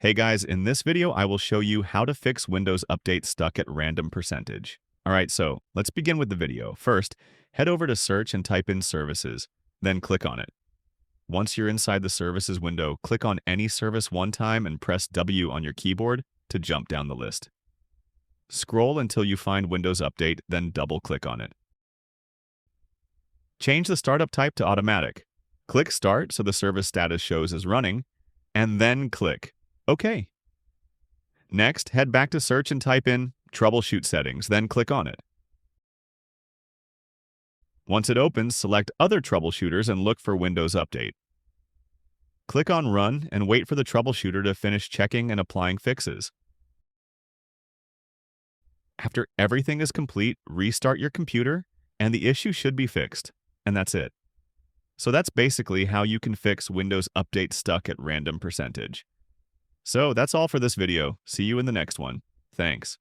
Hey guys, in this video, I will show you how to fix Windows Update stuck at random percentage. All right, so let's begin with the video. First, head over to Search and type in Services, then click on it. Once you're inside the Services window, click on any service one time and press W on your keyboard to jump down the list. Scroll until you find Windows Update, then double-click on it. Change the startup type to Automatic. Click Start so the service status shows as running, and then click OK. Next, head back to Search and type in Troubleshoot Settings, then click on it. Once it opens, select Other Troubleshooters and look for Windows Update. Click on Run and wait for the troubleshooter to finish checking and applying fixes. After everything is complete, restart your computer, and the issue should be fixed. And that's it. So that's basically how you can fix Windows Update stuck at random percentage. So that's all for this video. See you in the next one. Thanks.